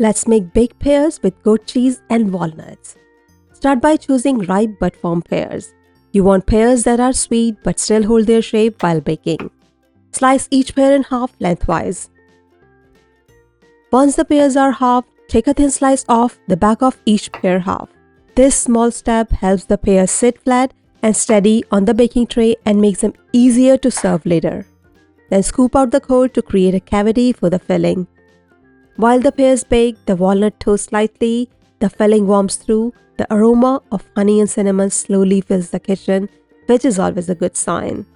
Let's make baked pears with goat cheese and walnuts. Start by choosing ripe but firm pears. You want pears that are sweet but still hold their shape while baking. Slice each pear in half lengthwise. Once the pears are halved, take a thin slice off the back of each pear half. This small step helps the pears sit flat and steady on the baking tray and makes them easier to serve later. Then scoop out the core to create a cavity for the filling. While the pears bake, the walnut toasts slightly, the filling warms through, the aroma of honey and cinnamon slowly fills the kitchen, which is always a good sign.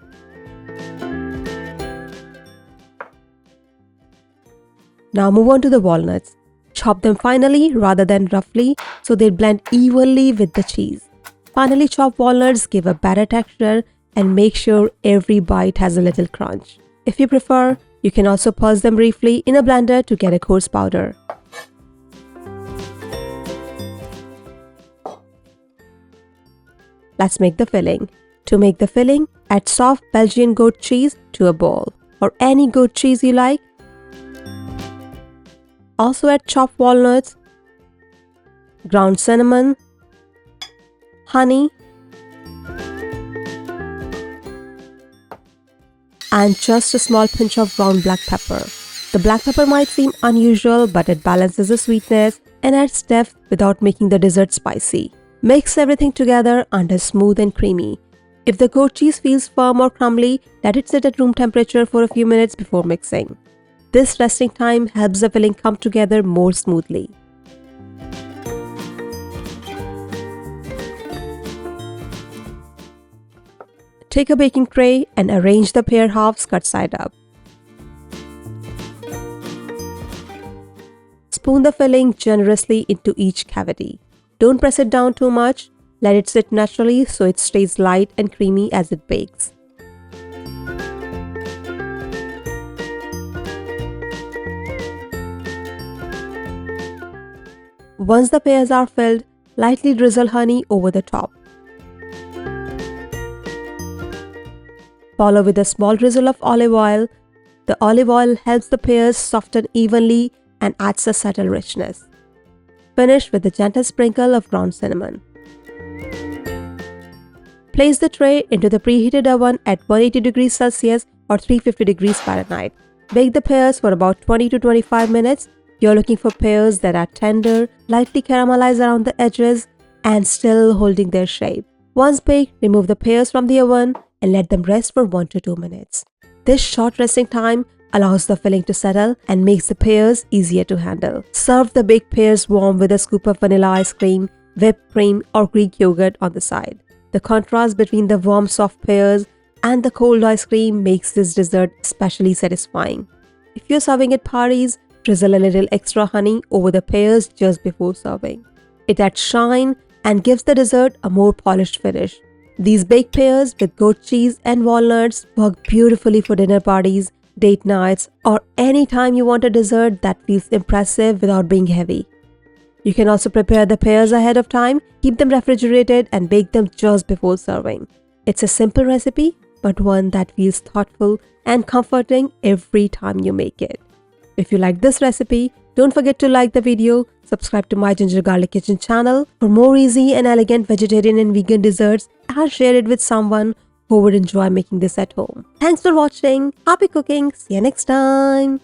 Now move on to the walnuts. Chop them finely rather than roughly so they blend evenly with the cheese. Finely chopped walnuts give a better texture and make sure every bite has a little crunch. If you prefer, you can also pulse them briefly in a blender to get a coarse powder. Let's make the filling. To make the filling, add soft Belgian goat cheese to a bowl, or any goat cheese you like. Also add chopped walnuts, ground cinnamon, honey, and just a small pinch of ground black pepper. The black pepper might seem unusual, but it balances the sweetness and adds depth without making the dessert spicy. Mix everything together until smooth and creamy. If the goat cheese feels firm or crumbly, let it sit at room temperature for a few minutes before mixing. This resting time helps the filling come together more smoothly. Take a baking tray and arrange the pear halves cut side up. Spoon the filling generously into each cavity. Don't press it down too much. Let it sit naturally so it stays light and creamy as it bakes. Once the pears are filled, lightly drizzle honey over the top. Follow with a small drizzle of olive oil. The olive oil helps the pears soften evenly and adds a subtle richness. Finish with a gentle sprinkle of ground cinnamon. Place the tray into the preheated oven at 180 degrees Celsius or 350 degrees Fahrenheit. Bake the pears for about 20 to 25 minutes. You're looking for pears that are tender, lightly caramelized around the edges, and still holding their shape. Once baked, remove the pears from the oven and let them rest for 1 to 2 minutes. This short resting time allows the filling to settle and makes the pears easier to handle. Serve the baked pears warm with a scoop of vanilla ice cream, whipped cream, or Greek yogurt on the side. The contrast between the warm soft pears and the cold ice cream makes this dessert especially satisfying. If you're serving at parties, drizzle a little extra honey over the pears just before serving. It adds shine and gives the dessert a more polished finish. These baked pears with goat cheese and walnuts work beautifully for dinner parties, date nights, or any time you want a dessert that feels impressive without being heavy. You can also prepare the pears ahead of time, keep them refrigerated, and bake them just before serving. It's a simple recipe, but one that feels thoughtful and comforting every time you make it. If you like this recipe, don't forget to like the video, subscribe to my Ginger Garlic Kitchen channel for more easy and elegant vegetarian and vegan desserts, and share it with someone who would enjoy making this at home. Thanks for watching. Happy cooking. See you next time.